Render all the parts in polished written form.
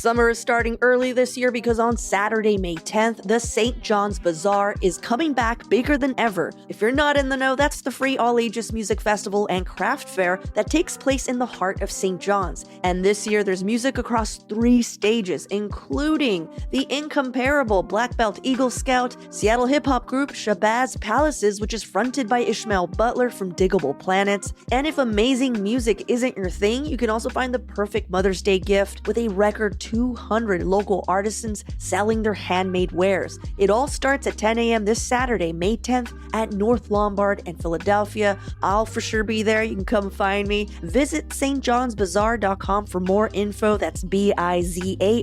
Summer is starting early this year because on Saturday, May 10th, the St. John's Bazaar is coming back bigger than ever. If you're not in the know, that's the free all-ages music festival and craft fair that takes place in the heart of St. John's. And this year, there's music across 3 stages, including the incomparable Black Belt Eagle Scout, Seattle hip-hop group Shabazz Palaces, which is fronted by Ishmael Butler from Diggable Planets. And if amazing music isn't your thing, you can also find the perfect Mother's Day gift with a record 200 local artisans selling their handmade wares. It all starts at 10 a.m. this Saturday, May 10th at North Lombard in Philadelphia. I'll for sure be there. You can come find me. Visit stjohnsbazaar.com for more info. That's bizarre.com.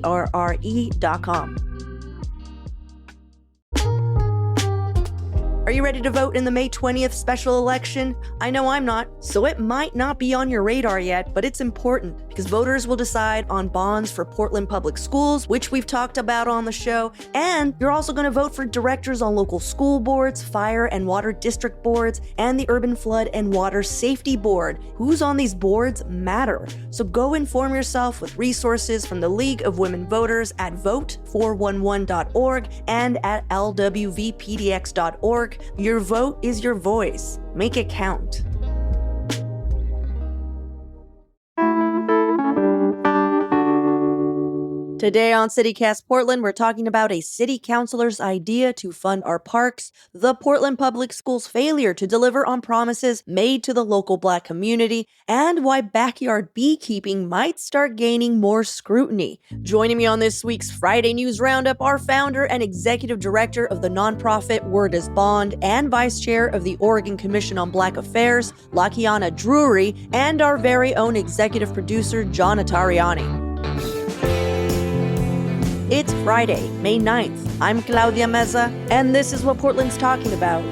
Are you ready to vote in the May 20th special election? I know I'm not, so it might not be on your radar yet, but it's important because voters will decide on bonds for Portland Public Schools, which we've talked about on the show, and you're also going to vote for directors on local school boards, fire and water district boards, and the Urban Flood and Water Safety Board. Who's on these boards matter, so go inform yourself with resources from the League of Women Voters at vote411.org and at lwvpdx.org. Your vote is your voice. Make it count. Today on CityCast Portland, we're talking about a city councilor's idea to fund our parks, the Portland Public Schools' failure to deliver on promises made to the local Black community, and why backyard beekeeping might start gaining more scrutiny. Joining me on this week's Friday News Roundup are founder and executive director of the nonprofit Word is Bond and vice chair of the Oregon Commission on Black Affairs, Lakiana Drury, and our very own executive producer, John Atariani. It's Friday, May 9th. I'm Claudia Meza, and this is what Portland's talking about.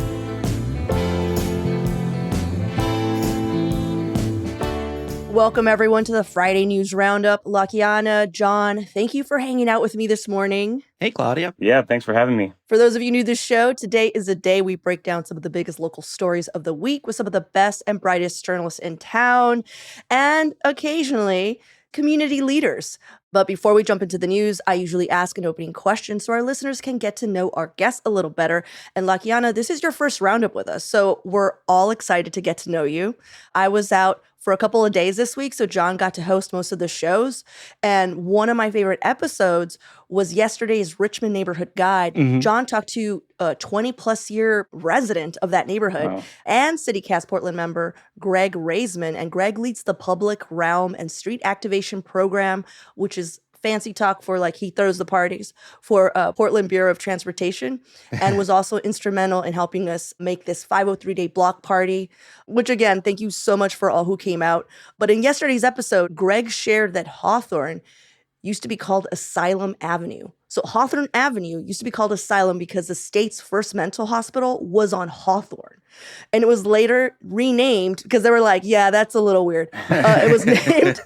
Welcome, everyone, to the Friday News Roundup. Lakiana, John, thank you for hanging out with me this morning. Hey, Claudia. Yeah, thanks for having me. For those of you new to the show, today is a day we break down some of the biggest local stories of the week with some of the best and brightest journalists in town, and occasionally community leaders. But before we jump into the news, I usually ask an opening question so our listeners can get to know our guests a little better. And Lakiana, this is your first roundup with us, so we're all excited to get to know you. I was out for a couple of days this week, so John got to host most of the shows. And one of my favorite episodes was yesterday's Richmond Neighborhood Guide. Mm-hmm. John talked to a 20-plus year resident of that neighborhood and CityCast Portland member Greg Raisman. And Greg leads the Public Realm and Street Activation Program, which is fancy talk for like he throws the parties for Portland Bureau of Transportation, and was also instrumental in helping us make this 503-day block party, which again, thank you so much for all who came out. But in yesterday's episode, Greg shared that Hawthorne used to be called Asylum Avenue. So Hawthorne Avenue used to be called Asylum because the state's first mental hospital was on Hawthorne. And it was later renamed because they were like, yeah, that's a little weird. It was named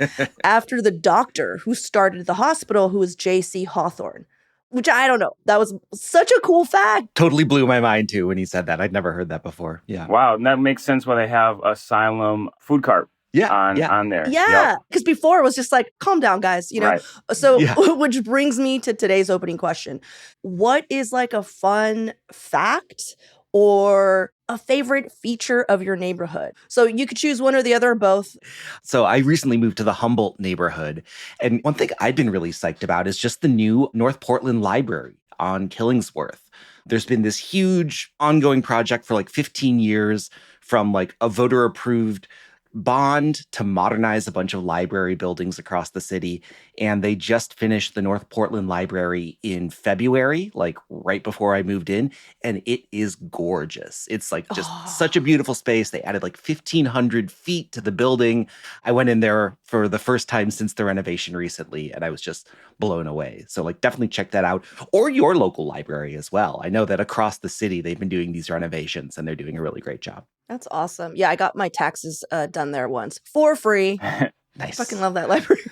after the doctor who started the hospital, who was J.C. Hawthorne, which I don't know. That was such a cool fact. Totally blew my mind, too, when he said that. I'd never heard that before. Yeah. Wow. And that makes sense why they have Asylum food cart. On there. Yeah, because before it was just like, calm down, guys, you know? Right. So, which brings me to today's opening question. What is like a fun fact or a favorite feature of your neighborhood? So you could choose one or the other or both. So I recently moved to the Humboldt neighborhood. And one thing I've been really psyched about is just the new North Portland Library on Killingsworth. There's been this huge ongoing project for like 15 years, from like a voter-approved bond to modernize a bunch of library buildings across the city. And they just finished the North Portland Library in February, like right before I moved in. And it is gorgeous. It's like just such a beautiful space. They added like 1,500 feet to the building. I went in there for the first time since the renovation recently, and I was just blown away. So like definitely check that out. Or your local library as well. I know that across the city, they've been doing these renovations and they're doing a really great job. That's awesome. Yeah, I got my taxes done there once for free. Nice. I fucking love that library.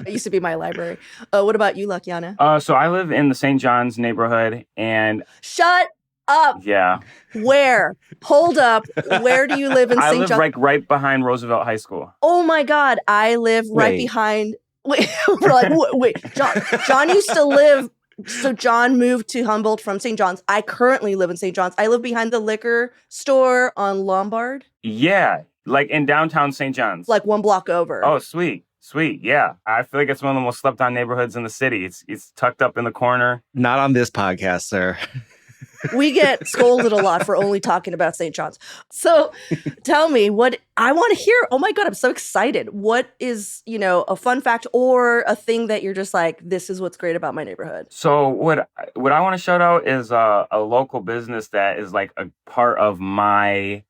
It used to be my library. What about you, Lakiana? So I live in the St. John's neighborhood, and Shut up. Yeah. Where? Hold up. Where do you live in St. John's? I live right behind Roosevelt High School. Oh my God. I live right behind Wait, we're like, wait, John used to live. So John moved to Humboldt from St. John's. I currently live in St. John's. I live behind the liquor store on Lombard. Yeah, like in downtown St. John's. Like 1 block over. Oh, sweet. Yeah. I feel like it's one of the most slept on neighborhoods in the city. It's tucked up in the corner. Not on this podcast, sir. We get scolded a lot for only talking about St. John's. So tell me what I want to hear. Oh my God, I'm so excited. What is, a fun fact or a thing that you're just like, this is what's great about my neighborhood? So what I want to shout out is a local business that is like a part of my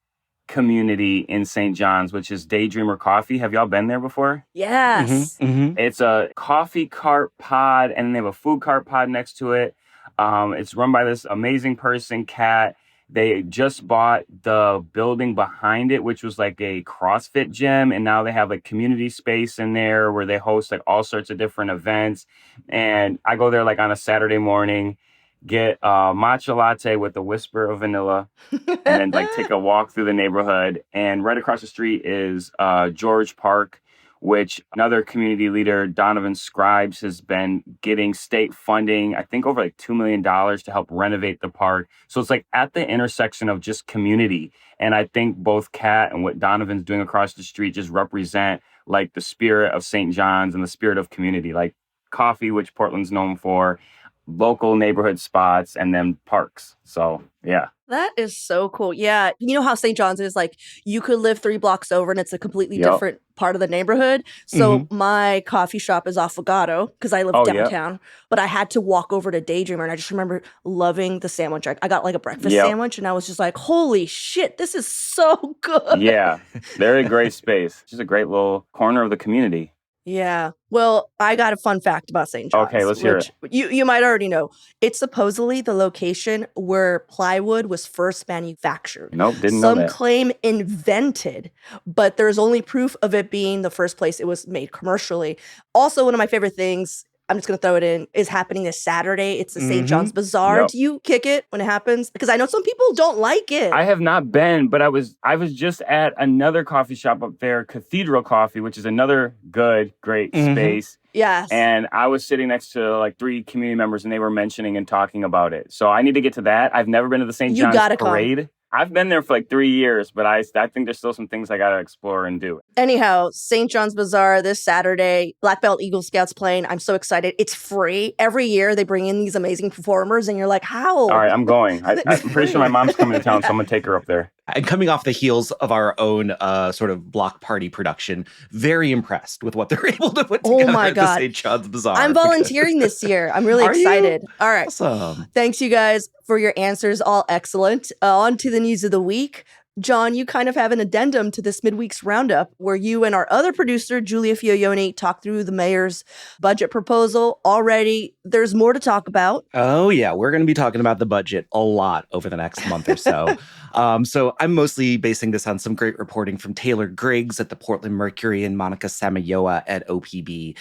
community in St. John's, which is Daydreamer Coffee. Have y'all been there before? Yes. It's a coffee cart pod, and they have a food cart pod next to it. It's run by this amazing person, Kat. They just bought the building behind it, which was like a CrossFit gym. And now they have like community space in there where they host like all sorts of different events. And I go there like on a Saturday morning, get a matcha latte with a whisper of vanilla, and then like take a walk through the neighborhood. And right across the street is George Park, which another community leader, Donovan Scribes, has been getting state funding, I think over like $2 million to help renovate the park. So it's like at the intersection of just community. And I think both Kat and what Donovan's doing across the street just represent like the spirit of St. John's and the spirit of community, like coffee, which Portland's known for, local neighborhood spots, and then parks. So, yeah. That is so cool. Yeah. You know how St. John's is like, you could live 3 blocks over and it's a completely different part of the neighborhood. So my coffee shop is Affogato because I live downtown, but I had to walk over to Daydreamer. And I just remember loving the sandwich. I got like a breakfast sandwich and I was just like, holy shit, this is so good. Yeah. They're a great space. Just a great little corner of the community. Yeah. Well, I got a fun fact about St. John's. Okay, let's hear it. You might already know. It's supposedly the location where plywood was first manufactured. Nope, didn't know that. Some claim invented, but there's only proof of it being the first place it was made commercially. Also, one of my favorite things, I'm just going to throw it in, is happening this Saturday. It's the St. John's Bazaar. Yep. Do you kick it when it happens? Because I know some people don't like it. I have not been, but I was just at another coffee shop up there, Cathedral Coffee, which is another great space. Yes. And I was sitting next to like 3 community members and they were mentioning and talking about it. So I need to get to that. I've never been to the St. John's Parade. Come. I've been there for like 3 years, but I think there's still some things I got to explore and do. Anyhow, St. John's Bazaar this Saturday, Black Belt Eagle Scouts playing. I'm so excited. It's free. Every year they bring in these amazing performers and you're like, how? All right, I'm going. I'm pretty sure my mom's coming to town, so I'm going to take her up there. And coming off the heels of our own sort of block party production, very impressed with what they're able to put together at the St. John's Bazaar. I'm volunteering this year. I'm really excited. You? All right. Awesome. Thanks, you guys, for your answers. All excellent. On to the news of the week. John, you kind of have an addendum to this midweek's roundup where you and our other producer, Julia Fioioni, talked through the mayor's budget proposal. Already, there's more to talk about. Oh, yeah. We're going to be talking about the budget a lot over the next month or so. So I'm mostly basing this on some great reporting from Taylor Griggs at the Portland Mercury and Monica Samayoa at OPB.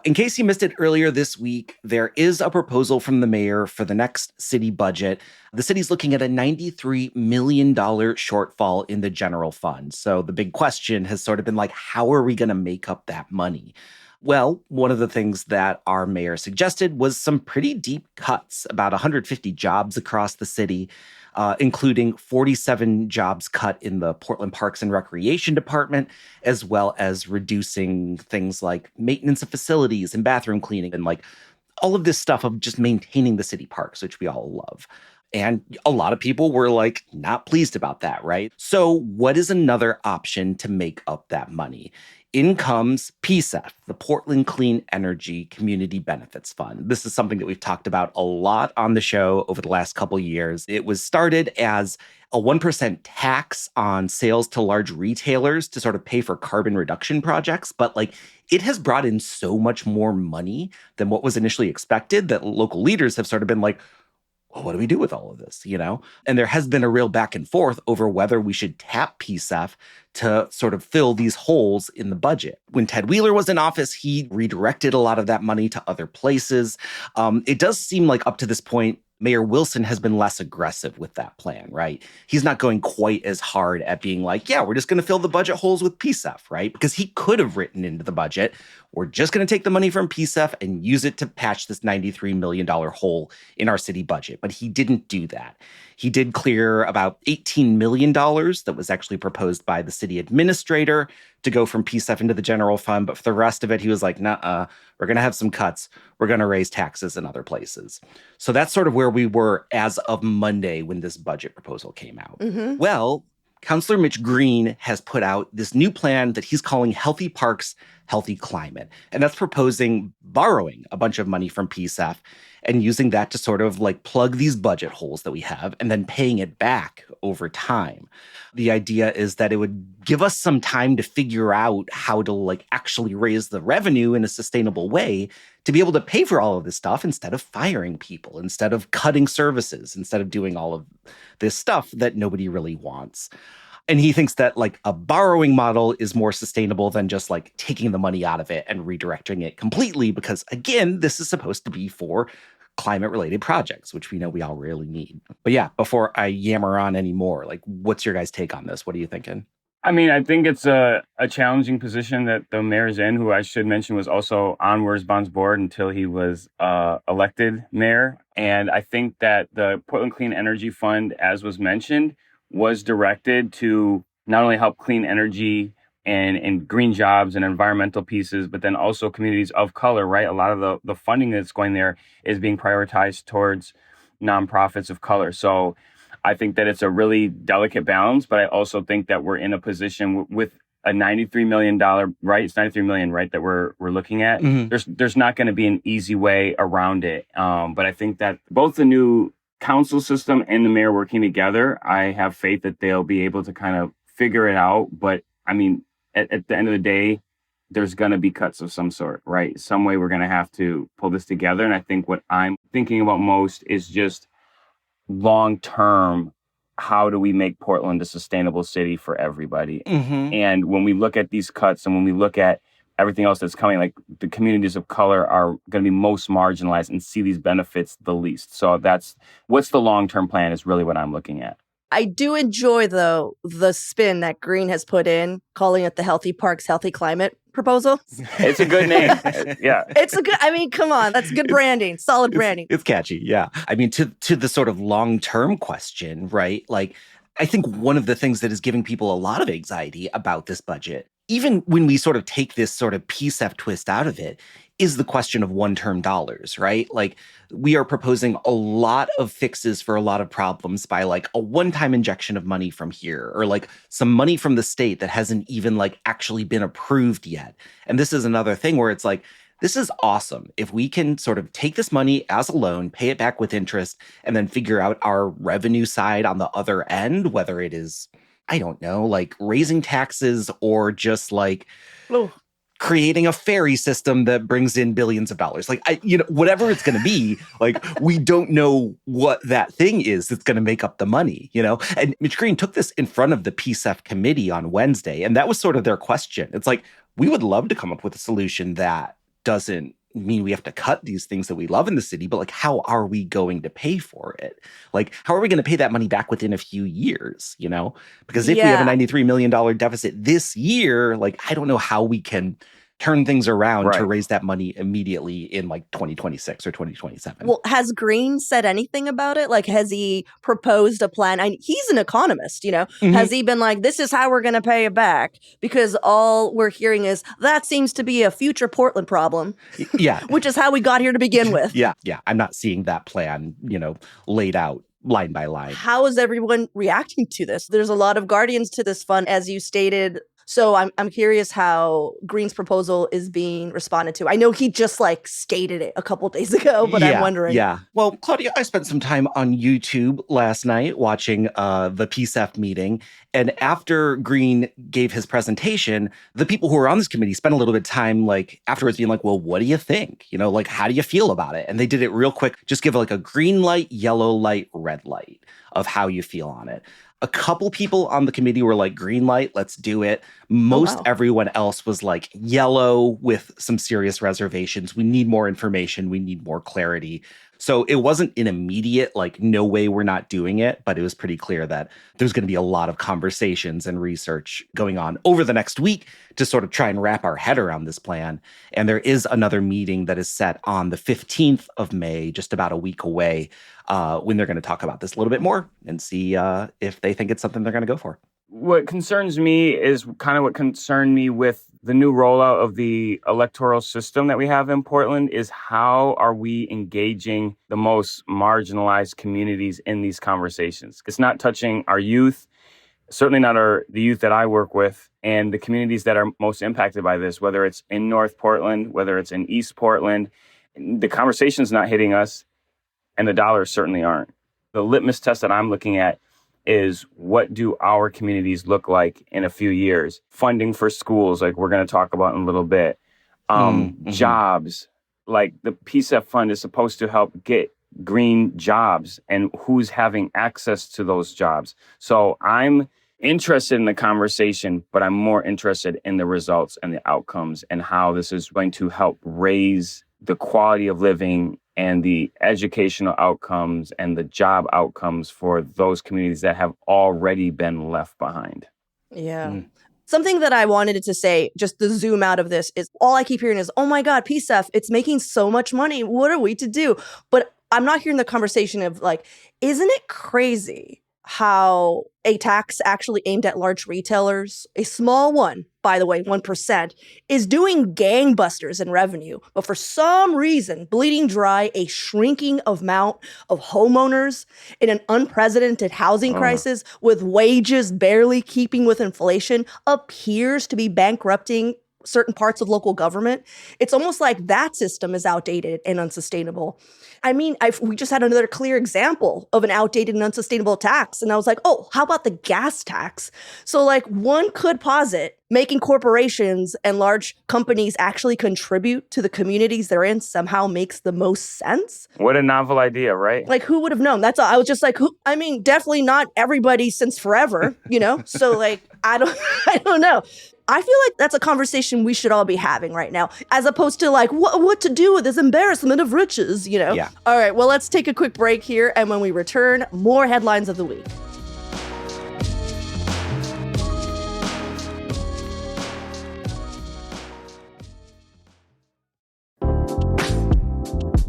In case you missed it earlier this week, there is a proposal from the mayor for the next city budget. The city's looking at a $93 million shortfall in the general fund. So the big question has sort of been like, how are we going to make up that money? Well, one of the things that our mayor suggested was some pretty deep cuts, about 150 jobs across the city, including 47 jobs cut in the Portland Parks and Recreation Department, as well as reducing things like maintenance of facilities and bathroom cleaning and like all of this stuff of just maintaining the city parks, which we all love. And a lot of people were like not pleased about that, right? So what is another option to make up that money? In comes PCEF, the Portland Clean Energy Community Benefits Fund. This is something that we've talked about a lot on the show over the last couple of years. It was started as a 1% tax on sales to large retailers to sort of pay for carbon reduction projects. But like it has brought in so much more money than what was initially expected that local leaders have sort of been like, well, what do we do with all of this, you know? And there has been a real back and forth over whether we should tap PCEF to sort of fill these holes in the budget. When Ted Wheeler was in office, he redirected a lot of that money to other places. It does seem like up to this point, Mayor Wilson has been less aggressive with that plan, right? He's not going quite as hard at being like, yeah, we're just going to fill the budget holes with PCEF, right? Because he could have written into the budget, we're just going to take the money from PSEF and use it to patch this $93 million hole in our city budget. But he didn't do that. He did clear about $18 million that was actually proposed by the city administrator to go from PSEF into the general fund. But for the rest of it, he was like, nah, we're going to have some cuts. We're going to raise taxes in other places. So that's sort of where we were as of Monday when this budget proposal came out. Mm-hmm. Well, Councillor Mitch Green has put out this new plan that he's calling Healthy Parks, Healthy Climate. And that's proposing borrowing a bunch of money from PSEF and using that to sort of like plug these budget holes that we have and then paying it back over time. The idea is that it would give us some time to figure out how to like actually raise the revenue in a sustainable way to be able to pay for all of this stuff instead of firing people, instead of cutting services, instead of doing all of this stuff that nobody really wants. And he thinks that like a borrowing model is more sustainable than just like taking the money out of it and redirecting it completely, because again, this is supposed to be for climate related projects, which we know we all really need. But yeah, before I yammer on anymore, like what's your guys' take on this? What are you thinking? I mean, I think it's a challenging position that the mayor's in, who I should mention was also on WERSbond's board until he was elected mayor. And I think that the Portland Clean Energy Fund, as was mentioned, was directed to not only help clean energy and green jobs and environmental pieces, but then also communities of color, right? A lot of the funding that's going there is being prioritized towards nonprofits of color. So I think that it's a really delicate balance, but I also think that we're in a position with a $93 million, right? It's $93 million, right? That we're looking at. Mm-hmm. There's not going to be an easy way around it. But I think that both the new council system and the mayor working together, I have faith that they'll be able to kind of figure it out. But I mean, at the end of the day, there's going to be cuts of some sort, right? Some way we're going to have to pull this together. And I think what I'm thinking about most is just long-term, how do we make Portland a sustainable city for everybody? Mm-hmm. And when we look at these cuts and when we look at everything else that's coming, like the communities of color are going to be most marginalized and see these benefits the least. So that's what's the long-term plan is really what I'm looking at. I do enjoy, though, the spin that Green has put in, calling it the Healthy Parks, Healthy Climate proposal. It's a good name. Yeah. It's a good, I mean, come on. That's good branding. Solid branding. It's catchy. Yeah. I mean, to the sort of long-term question, right? Like, I think one of the things that is giving people a lot of anxiety about this budget, even when we sort of take this sort of PSEF twist out of it, is the question of one-term dollars, right? Like, we are proposing a lot of fixes for a lot of problems by like a one-time injection of money from here, or like some money from the state that hasn't even like actually been approved yet. And this is another thing where it's like, this is awesome. If we can sort of take this money as a loan, pay it back with interest, and then figure out our revenue side on the other end, whether it is, I don't know, like raising taxes or just like creating a ferry system that brings in billions of dollars. Like, whatever it's going to be, like, we don't know what that thing is that's going to make up the money, And Mitch Green took this in front of the PSEF committee on Wednesday, and that was sort of their question. It's like, we would love to come up with a solution that doesn't mean we have to cut these things that we love in the city, but like, how are we going to pay for it? Like, how are we going to pay that money back within a few years, Because if we have a $93 million deficit this year, like, I don't know how we can turn things around to raise that money immediately in like 2026 or 2027. Well, has Green said anything about it? Like, has he proposed a plan? He's an economist, Mm-hmm. Has he been like, this is how we're going to pay it back? Because all we're hearing is that seems to be a future Portland problem. Yeah. Which is how we got here to begin with. Yeah. I'm not seeing that plan, laid out line by line. How is everyone reacting to this? There's a lot of guardians to this fund, as you stated. So I'm curious how Green's proposal is being responded to. I know he just like stated it a couple of days ago, but I'm wondering. Yeah. Well, Claudia, I spent some time on YouTube last night watching the PSEF meeting. And after Green gave his presentation, the people who were on this committee spent a little bit of time like afterwards being like, well, what do you think? Like, how do you feel about it? And they did it real quick. Just give like a green light, yellow light, red light of how you feel on it. A couple people on the committee were like, green light, let's do it. Most wow. everyone else was like yellow with some serious reservations. We need more information. We need more clarity. So it wasn't an immediate, like, no way we're not doing it, but it was pretty clear that there's going to be a lot of conversations and research going on over the next week to sort of try and wrap our head around this plan. And there is another meeting that is set on the 15th of May, just about a week away, when they're going to talk about this a little bit more and see if they think it's something they're going to go for. What concerns me is kind of what concerned me with the new rollout of the electoral system that we have in Portland is how are we engaging the most marginalized communities in these conversations? It's not touching our youth, certainly not the youth that I work with, and the communities that are most impacted by this, whether it's in North Portland, whether it's in East Portland. The conversation's not hitting us, and the dollars certainly aren't. The litmus test that I'm looking at is what do our communities look like in a few years? Funding for schools, like we're going to talk about in a little bit. Jobs, like the PSEF fund is supposed to help get green jobs and who's having access to those jobs. So I'm interested in the conversation, but I'm more interested in the results and the outcomes and how this is going to help raise the quality of living and the educational outcomes and the job outcomes for those communities that have already been left behind. Yeah. Something that I wanted to say, just to zoom out of this, is all I keep hearing is, oh my God, PSEF, it's making so much money. What are we to do? But I'm not hearing the conversation of like, isn't it crazy how a tax actually aimed at large retailers, a small one, by the way, 1%, is doing gangbusters in revenue, but for some reason, bleeding dry a shrinking amount of homeowners in an unprecedented housing crisis with wages barely keeping with inflation appears to be bankrupting certain parts of local government. It's almost like that system is outdated and unsustainable. I mean, we just had another clear example of an outdated and unsustainable tax. And I was like, oh, how about the gas tax? So like one could posit making corporations and large companies actually contribute to the communities they're in somehow makes the most sense. What a novel idea, right? Like who would have known? That's all. I was just like, I mean, definitely not everybody since forever, you know? So like, I don't know. I feel like that's a conversation we should all be having right now, as opposed to like, what to do with this embarrassment of riches, you know? Yeah. All right, well, let's take a quick break here. And when we return, more headlines of the week.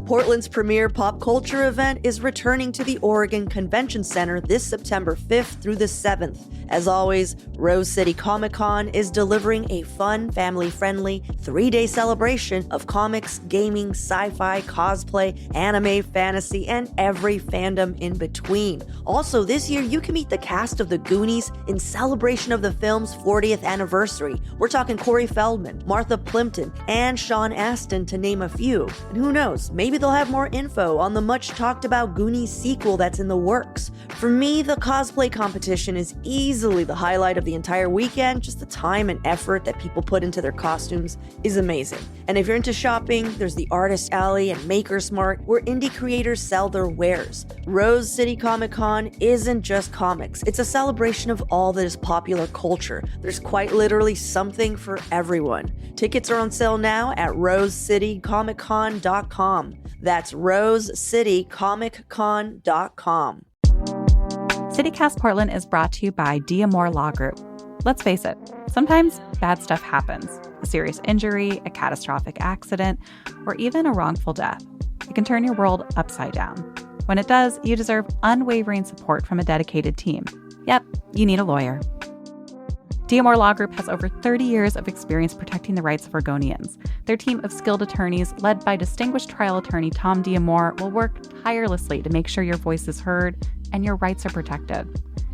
Portland's premier pop culture event is returning to the Oregon Convention Center this September 5th through the 7th. As always, Rose City Comic Con is delivering a fun, family-friendly 3-day celebration of comics, gaming, sci-fi, cosplay, anime, fantasy, and every fandom in between. Also, this year, you can meet the cast of The Goonies in celebration of the film's 40th anniversary. We're talking Corey Feldman, Martha Plimpton, and Sean Astin, to name a few. And who knows, maybe they'll have more info on the much talked about Goonies sequel that's in the works. For me, the cosplay competition is easily the highlight of the entire weekend. Just the time and effort that people put into their costumes is amazing. And if you're into shopping, there's the Artist Alley and Maker's Mart where indie creators sell their wares. Rose City Comic Con isn't just comics. It's a celebration of all that is popular culture. There's quite literally something for everyone. Tickets are on sale now at rosecitycomiccon.com. That's rosecitycomiccon.com. CityCast Portland is brought to you by D'Amour Law Group. Let's face it, sometimes bad stuff happens. A serious injury, a catastrophic accident, or even a wrongful death. It can turn your world upside down. When it does, you deserve unwavering support from a dedicated team. Yep, you need a lawyer. D'Amour Law Group has over 30 years of experience protecting the rights of Oregonians. Their team of skilled attorneys, led by distinguished trial attorney Tom D'Amour, will work tirelessly to make sure your voice is heard and your rights are protected.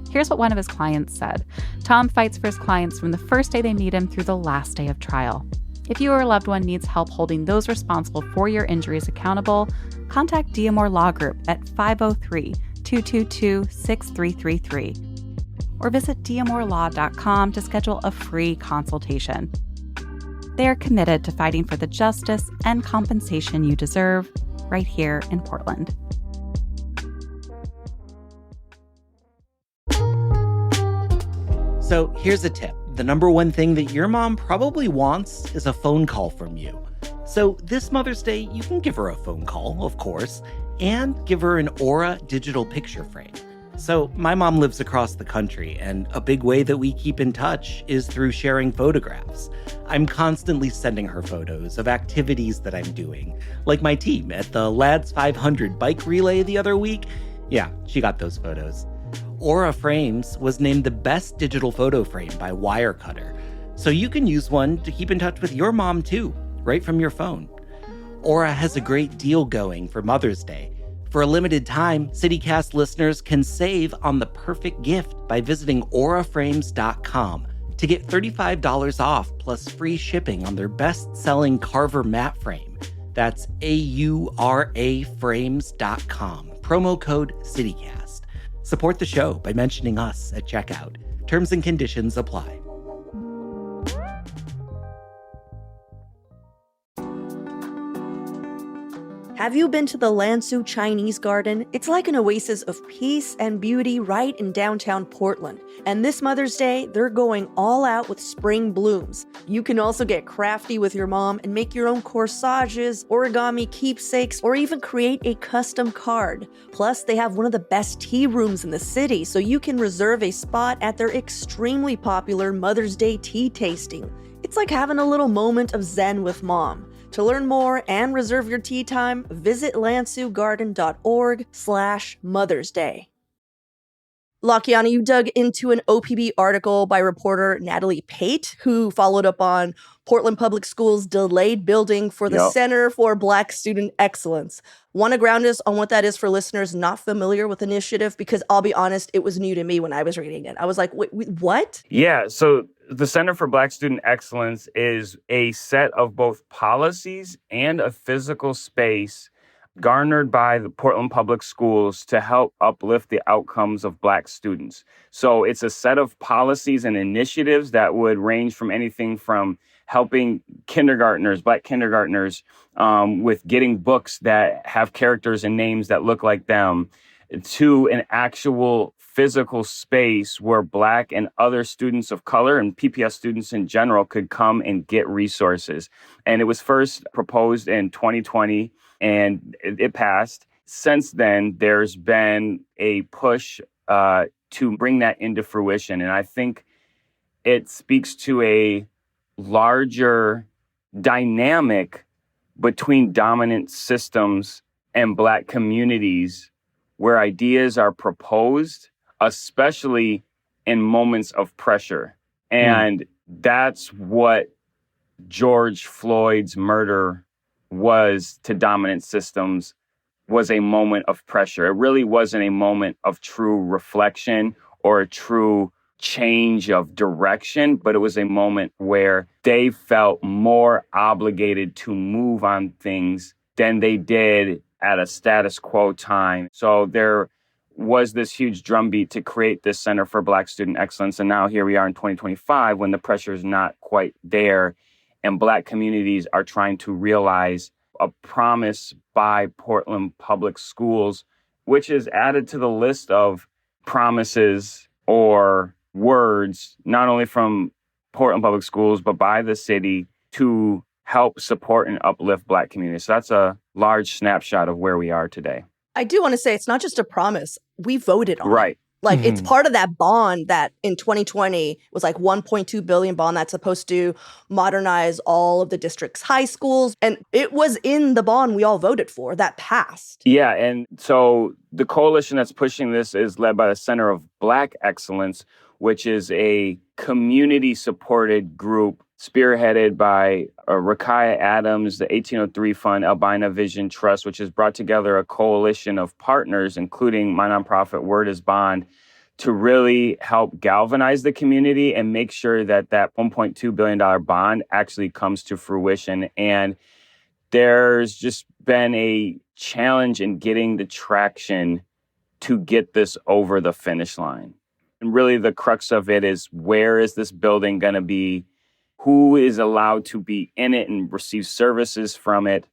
Here's what one of his clients said. Tom fights for his clients from the first day they meet him through the last day of trial. If you or a loved one needs help holding those responsible for your injuries accountable, contact D'Amour Law Group at 503-222-6333 or visit d'amourlaw.com to schedule a free consultation. They are committed to fighting for the justice and compensation you deserve right here in Portland. So here's a tip. the number one thing that your mom probably wants is a phone call from you. So this Mother's Day, you can give her a phone call, of course, and give her an Aura digital picture frame. So my mom lives across the country, and a big way that we keep in touch is through sharing photographs. I'm constantly sending her photos of activities that I'm doing, like my team at the Lads 500 bike relay the other week. Yeah, she got those photos. Aura Frames was named the best digital photo frame by Wirecutter, so you can use one to keep in touch with your mom too, right from your phone. Aura has a great deal going for Mother's Day. For a limited time, CityCast listeners can save on the perfect gift by visiting auraframes.com to get $35 off plus free shipping on their best-selling Carver mat frame. That's auraframes.com. Promo code CityCast. Support the show by mentioning us at checkout. Terms and conditions apply. Have you been to the Lansu Chinese Garden? It's like an oasis of peace and beauty right in downtown Portland. And this Mother's Day, they're going all out with spring blooms. You can also get crafty with your mom and make your own corsages, origami keepsakes, or even create a custom card. Plus, they have one of the best tea rooms in the city, so you can reserve a spot at their extremely popular Mother's Day tea tasting. It's like having a little moment of zen with mom. To learn more and reserve your tea time, visit lansugarden.org/Mother's Day. Lakiana, you dug into an OPB article by reporter Natalie Pate, who followed up on Portland Public Schools' delayed building for the Center for Black Student Excellence. Want to ground us on what that is for listeners not familiar with the initiative? Because I'll be honest, it was new to me when I was reading it. I was like, wait, what? Yeah, so the Center for Black Student Excellence is a set of both policies and a physical space garnered by the Portland Public Schools to help uplift the outcomes of Black students. So it's a set of policies and initiatives that would range from anything from helping kindergartners, Black kindergartners, with getting books that have characters and names that look like them, to an actual physical space where Black and other students of color and PPS students in general could come and get resources. And it was first proposed in 2020, and it passed. Since then, there's been a push to bring that into fruition. And I think it speaks to a larger dynamic between dominant systems and Black communities where ideas are proposed, especially in moments of pressure. And that's what George Floyd's murder was to dominant systems, was a moment of pressure. It really wasn't a moment of true reflection or a true change of direction, but it was a moment where they felt more obligated to move on things than they did at a status quo time. So there was this huge drumbeat to create this Center for Black Student Excellence. And now here we are in 2025 when the pressure is not quite there and Black communities are trying to realize a promise by Portland Public Schools, which is added to the list of promises or words, not only from Portland Public Schools, but by the city to help support and uplift Black communities. So that's a large snapshot of where we are today. I do want to say it's not just a promise. We voted on it. Like, Mm-hmm. it's part of that bond that in 2020 was like $1.2 billion bond that's supposed to modernize all of the district's high schools. And it was in the bond we all voted for that passed. Yeah, and so the coalition that's pushing this is led by the Center of Black Excellence, which is a community-supported group spearheaded by Rakaya Adams, the 1803 Fund, Albina Vision Trust, which has brought together a coalition of partners, including my nonprofit Word is Bond, to really help galvanize the community and make sure that that $1.2 billion bond actually comes to fruition. And there's just been a challenge in getting the traction to get this over the finish line. And really the crux of it is, where is this building going to be? Who is allowed to be in it and receive services from it?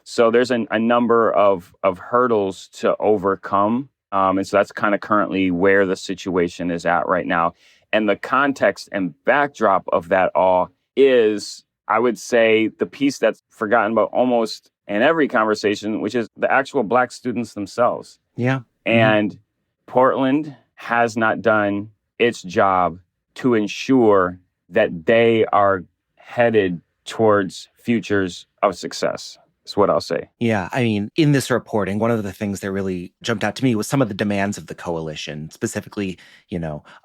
So there's a number of hurdles to overcome. And so that's kind of currently where the situation is at right now. And the context and backdrop of that all is, I would say, the piece that's forgotten about almost in every conversation, which is the actual Black students themselves. Yeah. And Portland has not done its job to ensure that they are headed towards futures of success. That's what I'll say. Yeah, I mean, in this reporting, one of the things that really jumped out to me was some of the demands of the coalition, specifically,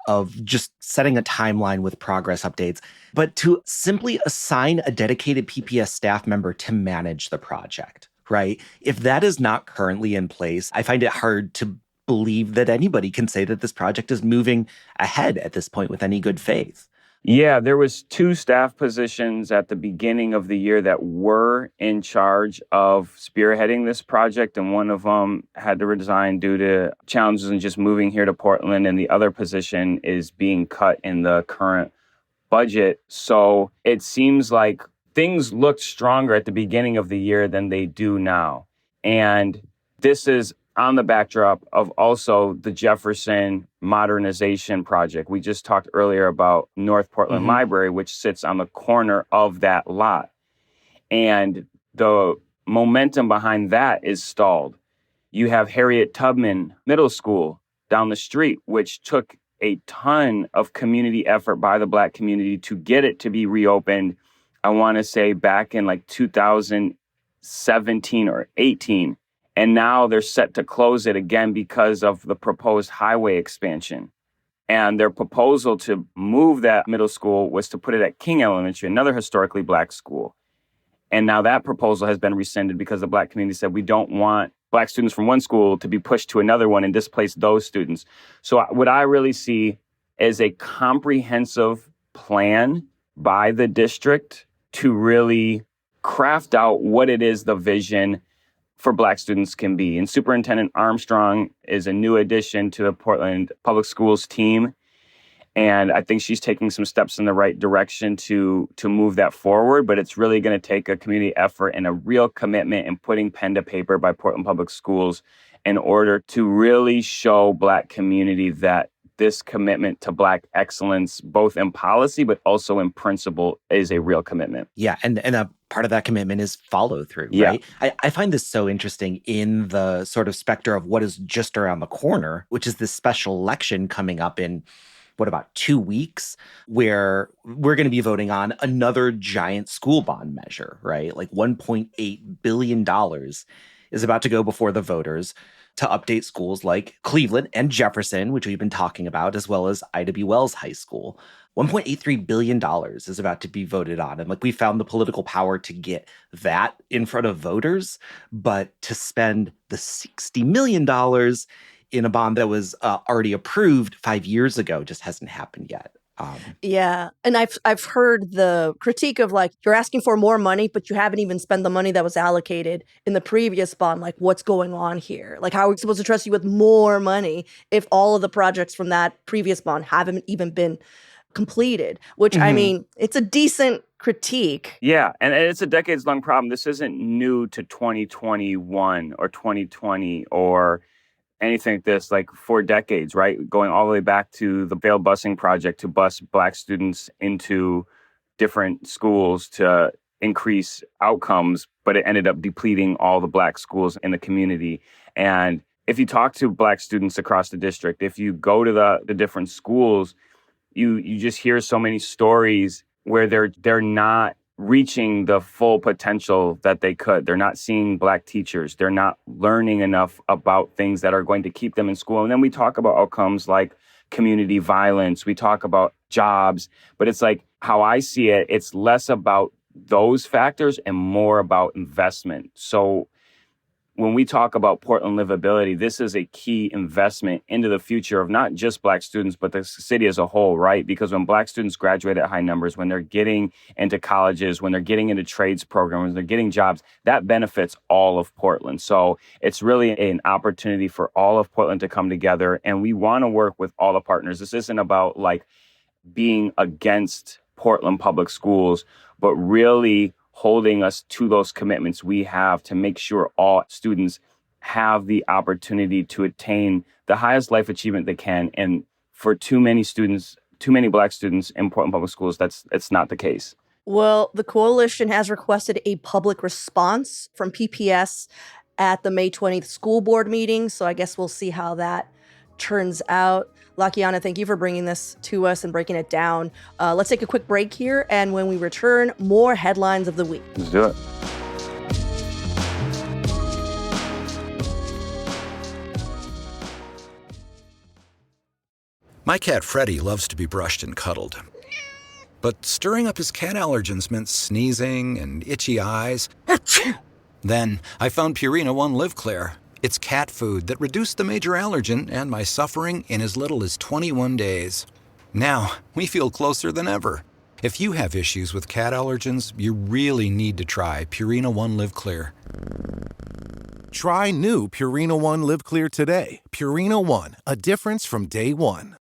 of just setting a timeline with progress updates, but to simply assign a dedicated PPS staff member to manage the project, right? If that is not currently in place, I find it hard to believe that anybody can say that this project is moving ahead at this point with any good faith. Yeah, there was 2 staff positions at the beginning of the year that were in charge of spearheading this project, and one of them had to resign due to challenges in just moving here to Portland, and the other position is being cut in the current budget. So it seems like things looked stronger at the beginning of the year than they do now. And this is on the backdrop of also the Jefferson modernization project. We just talked earlier about North Portland Library, which sits on the corner of that lot. And the momentum behind that is stalled. You have Harriet Tubman Middle School down the street, which took a ton of community effort by the Black community to get it to be reopened. I want to say back in like 2017 or 18. And now they're set to close it again because of the proposed highway expansion. And their proposal to move that middle school was to put it at King Elementary, another historically Black school. And now that proposal has been rescinded because the Black community said we don't want Black students from one school to be pushed to another one and displace those students. So what I really see is a comprehensive plan by the district to really craft out what it is the vision for Black students can be. And Superintendent Armstrong is a new addition to the Portland Public Schools team. And I think she's taking some steps in the right direction to move that forward. But it's really going to take a community effort and a real commitment in putting pen to paper by Portland Public Schools in order to really show Black community that this commitment to Black excellence, both in policy, but also in principle, is a real commitment. Yeah, and a part of that commitment is follow through, Yeah. right? I find this so interesting in the sort of specter of what is just around the corner, which is this special election coming up in, about 2 weeks, where we're going to be voting on another giant school bond measure, right? Like $1.8 billion is about to go before the voters to update schools like Cleveland and Jefferson, which we've been talking about, as well as I.W. Wells High School. $1.83 billion is about to be voted on. And we found the political power to get that in front of voters, but to spend the $60 million in a bond that was already approved 5 years ago just hasn't happened yet. Yeah. And I've heard the critique of you're asking for more money, but you haven't even spent the money that was allocated in the previous bond. What's going on here? How are we supposed to trust you with more money if all of the projects from that previous bond haven't even been completed? Which, I mean, it's a decent critique. Yeah, and it's a decades-long problem. This isn't new to 2021 or 2020 or anything like this, for decades, right? Going all the way back to the Vail busing project to bus Black students into different schools to increase outcomes, but it ended up depleting all the Black schools in the community. And if you talk to Black students across the district, if you go to the different schools, you just hear so many stories where they're not reaching the full potential that they could. They're not seeing Black teachers. They're not learning enough about things that are going to keep them in school. And then we talk about outcomes like community violence. We talk about jobs, but it's how I see it, it's less about those factors and more about investment. So when we talk about Portland livability, this is a key investment into the future of not just Black students, but the city as a whole, right? Because when Black students graduate at high numbers, when they're getting into colleges, when they're getting into trades programs, when they're getting jobs, that benefits all of Portland. So it's really an opportunity for all of Portland to come together. And we want to work with all the partners. This isn't about being against Portland Public Schools, but really holding us to those commitments we have to make sure all students have the opportunity to attain the highest life achievement they can. And for too many students too many Black students in Portland Public Schools. It's not the case. Well, the coalition has requested a public response from PPS at the May 20th school board meeting. So I guess we'll see how that turns out. Lakiana, thank you for bringing this to us and breaking it down. Let's take a quick break here. And when we return, more headlines of the week. Let's do it. My cat Freddie loves to be brushed and cuddled. But stirring up his cat allergens meant sneezing and itchy eyes. Then I found Purina One Live Clear. It's cat food that reduced the major allergen and my suffering in as little as 21 days. Now, we feel closer than ever. If you have issues with cat allergens, you really need to try Purina One Live Clear. Try new Purina One Live Clear today. Purina One, a difference from day one.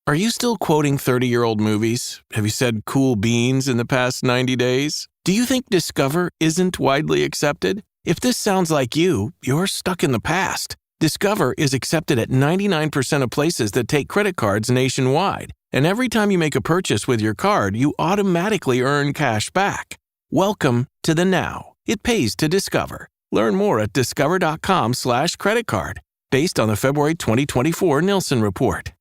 Are you still quoting 30-year-old movies? Have you said cool beans in the past 90 days? Do you think Discover isn't widely accepted? If this sounds like you, you're stuck in the past. Discover is accepted at 99% of places that take credit cards nationwide. And every time you make a purchase with your card, you automatically earn cash back. Welcome to the now. It pays to Discover. Learn more at discover.com/credit card, based on the February 2024 Nielsen report.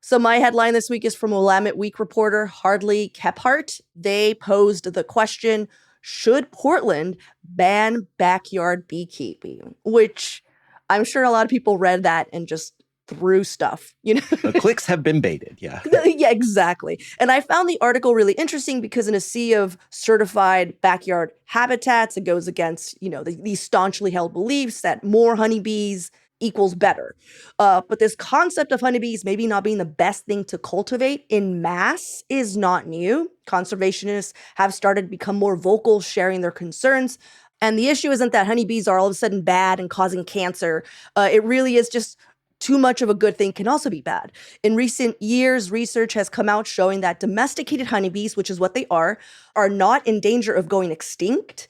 So my headline this week is from Willamette Week reporter Hardly Kephart. They posed the question, should Portland ban backyard beekeeping? Which I'm sure a lot of people read that and just threw stuff, The clicks have been baited, yeah. Yeah, exactly. And I found the article really interesting because in a sea of certified backyard habitats, it goes against, these staunchly held beliefs that more honeybees equals better. But this concept of honeybees maybe not being the best thing to cultivate in mass is not new. Conservationists have started to become more vocal, sharing their concerns. And the issue isn't that honeybees are all of a sudden bad and causing cancer. It really is just too much of a good thing can also be bad. In recent years, research has come out showing that domesticated honeybees, which is what they are not in danger of going extinct.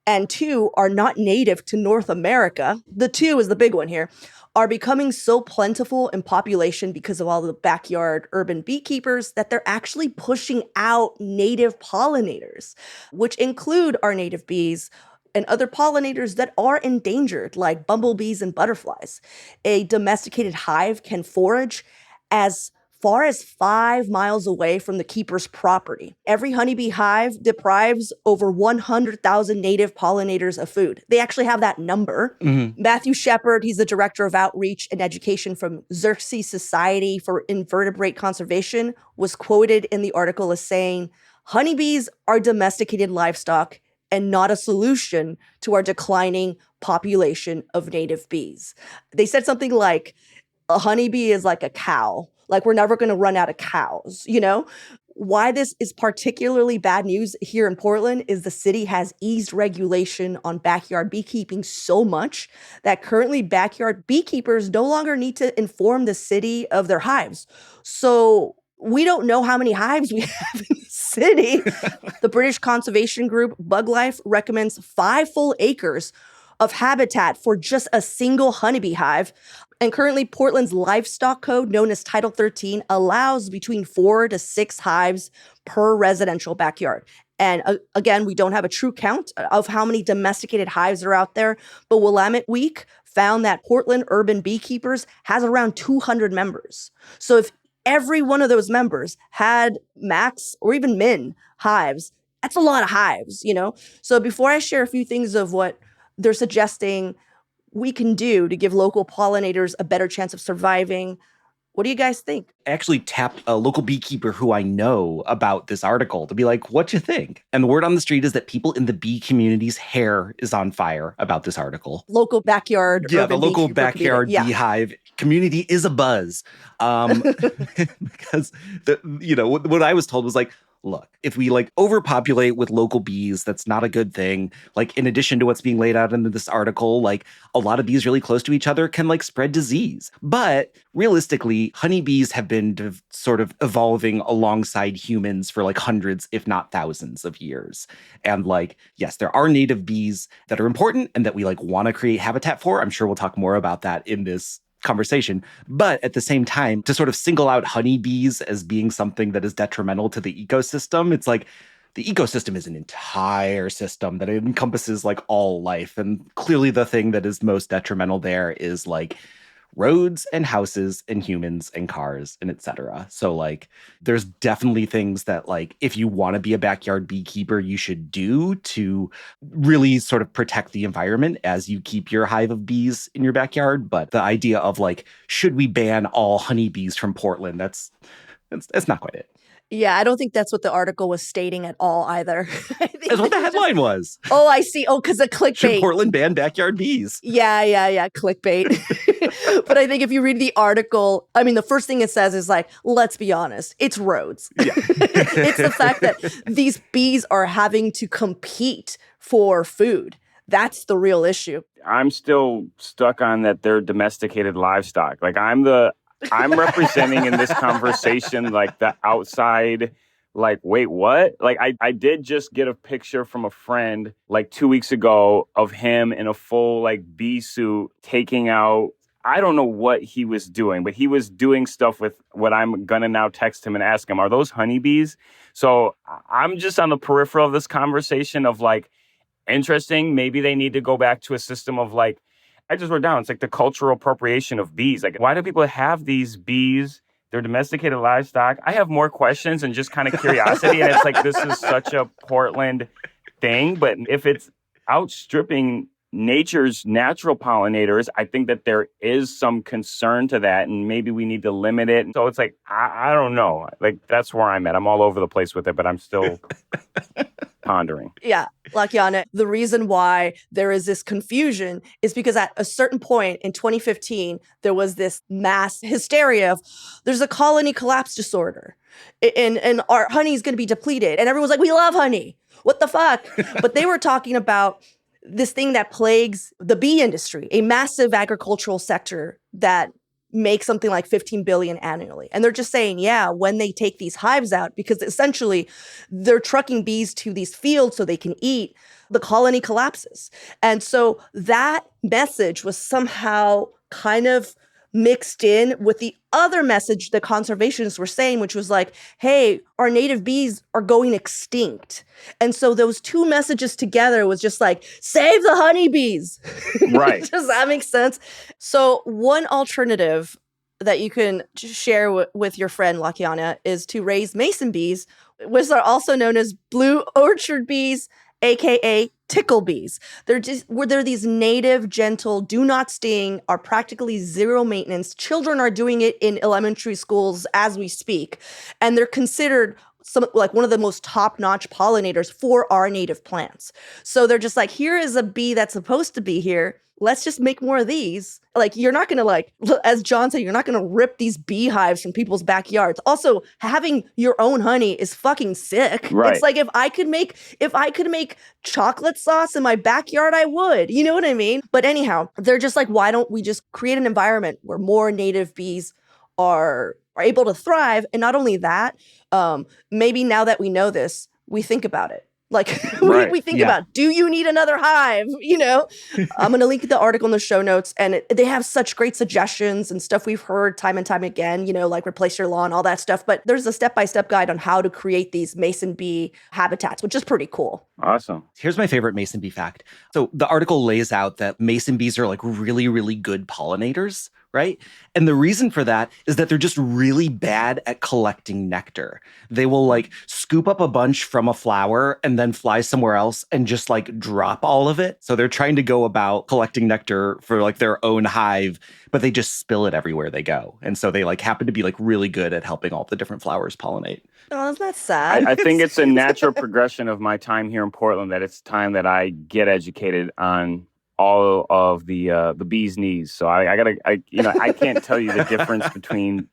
And two, are not native to North America. The two is the big one here, are becoming so plentiful in population because of all the backyard urban beekeepers that they're actually pushing out native pollinators, which include our native bees and other pollinators that are endangered, like bumblebees and butterflies. A domesticated hive can forage as far as 5 miles away from the keeper's property. Every honeybee hive deprives over 100,000 native pollinators of food. They actually have that number. Mm-hmm. Matthew Shepard, he's the director of outreach and education from Xerces Society for Invertebrate Conservation, was quoted in the article as saying, honeybees are domesticated livestock and not a solution to our declining population of native bees. They said something like, a honeybee is like a cow. Like, we're never going to run out of cows, Why this is particularly bad news here in Portland is the city has eased regulation on backyard beekeeping so much that currently backyard beekeepers no longer need to inform the city of their hives. So we don't know how many hives we have in the city. The British conservation group Buglife recommends 5 full acres of habitat for just a single honeybee hive. And currently, Portland's livestock code, known as Title 13, allows between 4 to 6 hives per residential backyard. And again, we don't have a true count of how many domesticated hives are out there, but Willamette Week found that Portland Urban Beekeepers has around 200 members. So if every one of those members had max or even min hives, that's a lot of hives, So before I share a few things of what they're suggesting we can do to give local pollinators a better chance of surviving, what do you guys think? I actually tapped a local beekeeper who I know about this article to be like, what you think? And the word on the street is that people in the bee community's hair is on fire about this article. Local backyard. Yeah, the local backyard beehive community is abuzz. Because, what I was told was like, look, if we overpopulate with local bees, that's not a good thing. In addition to what's being laid out in this article, a lot of bees really close to each other can spread disease. But realistically, honeybees have been sort of evolving alongside humans for hundreds, if not thousands of years. And yes, there are native bees that are important and that we want to create habitat for. I'm sure we'll talk more about that in this conversation. But at the same time, to sort of single out honeybees as being something that is detrimental to the ecosystem, it's like the ecosystem is an entire system that encompasses like all life. And clearly the thing that is most detrimental there is like roads and houses and humans and cars and etc. So like there's definitely things that like if you want to be a backyard beekeeper, you should do to really sort of protect the environment as you keep your hive of bees in your backyard. But the idea of like, should we ban all honeybees from Portland? That's not quite it. Yeah, I don't think that's what the article was stating at all either. I think That's what the they were headline was. Oh, I see. Oh, because of Should clickbait. Portland ban backyard bees? Yeah, clickbait. But I think if you read the article, I mean, the first thing it says is like, let's be honest, it's roads. Yeah. It's the fact that these bees are having to compete for food. That's the real issue. I'm still stuck on that they're domesticated livestock. Like I'm representing in this conversation like the outside, like, wait, what? Like I did just get a picture from a friend like 2 weeks ago of him in a full like bee suit taking out, I don't know what he was doing, but he was doing stuff with what I'm gonna now text him and ask him, are those honeybees? So I'm just on the peripheral of this conversation of like, interesting, maybe they need to go back to a system of like, I just wrote down, it's like the cultural appropriation of bees. Like, why do people have these bees? They're domesticated livestock. I have more questions and just kind of curiosity. And it's like, this is such a Portland thing. But if it's outstripping nature's natural pollinators, I think that there is some concern to that. And maybe we need to limit it. So it's like, I don't know. Like, that's where I'm at. I'm all over the place with it, but I'm still pondering. Yeah, Lakiana, the reason why there is this confusion is because at a certain point in 2015, there was this mass hysteria of there's a colony collapse disorder and our honey is going to be depleted. And everyone's like, we love honey. What the fuck? But they were talking about this thing that plagues the bee industry, a massive agricultural sector that make something like 15 billion annually. And they're just saying, yeah, when they take these hives out, because essentially they're trucking bees to these fields so they can eat, the colony collapses. And so that message was somehow kind of mixed in with the other message the conservationists were saying, which was like, hey, our native bees are going extinct. And so those two messages together was just like, save the honeybees. Right. Does that make sense? So one alternative that you can share with your friend Lakiana is to raise mason bees, which are also known as blue orchard bees, aka tickle bees. They're these native, gentle, do not sting, are practically zero maintenance. Children are doing it in elementary schools as we speak, and they're considered like one of the most top-notch pollinators for our native plants. So they're just like, here is a bee that's supposed to be here. Let's just make more of these. Like, you're not going to, like, as John said, you're not going to rip these beehives from people's backyards. Also, having your own honey is fucking sick. Right. It's like, if I could make chocolate sauce in my backyard, I would. You know what I mean? But anyhow, they're just like, why don't we just create an environment where more native bees are able to thrive? And not only that, maybe now that we know this, we think about it. Like, Right. we think Yeah. about, do you need another hive? You know, I'm going to link the article in the show notes, and they have such great suggestions and stuff we've heard time and time again, you know, like replace your lawn, all that stuff. But there's a step-by-step guide on how to create these mason bee habitats, which is pretty cool. Awesome. Here's my favorite mason bee fact. So the article lays out that mason bees are like really, really good pollinators, right? And the reason for that is that they're just really bad at collecting nectar. They will like scoop up a bunch from a flower and then fly somewhere else and just like drop all of it. So they're trying to go about collecting nectar for like their own hive, but they just spill it everywhere they go. And so they like happen to be like really good at helping all the different flowers pollinate. Oh, isn't that sad? I think it's a natural progression of my time here in Portland that it's time that I get educated on all of the bee's knees. So I can't tell you the difference between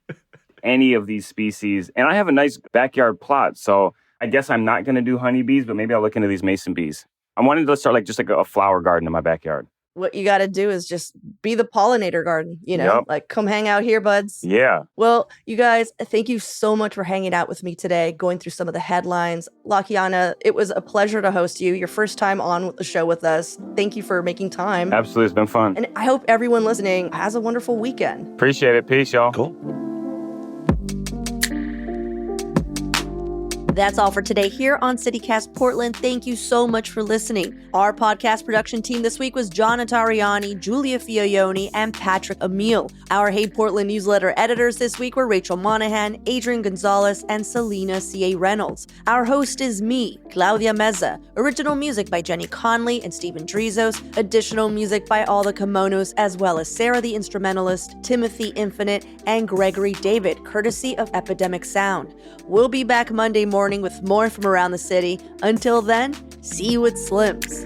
any of these species. And I have a nice backyard plot, so I guess I'm not going to do honeybees, but maybe I'll look into these mason bees. I'm wanting to start like just like a flower garden in my backyard. what you got to do is just be the pollinator garden, Yep. like come hang out here, buds. Yeah. Well, you guys, thank you so much for hanging out with me today, going through some of the headlines. Lakiana, it was a pleasure to host you. Your first time on the show with us. Thank you for making time. Absolutely. It's been fun. And I hope everyone listening has a wonderful weekend. Appreciate it. Peace, y'all. Cool. That's all for today here on CityCast Portland. Thank you so much for listening. Our podcast production team this week was John Atariani, Julia Fioioni, and Patrick Emile. Our Hey Portland newsletter editors this week were Rachel Monahan, Adrian Gonzalez, and Selena C.A. Reynolds. Our host is me, Claudia Meza. Original music by Jenny Conley and Stephen Drizos. Additional music by All the Kimonos, as well as Sarah the Instrumentalist, Timothy Infinite, and Gregory David, courtesy of Epidemic Sound. We'll be back Monday morning with more from around the city. Until then, see you at Slim's.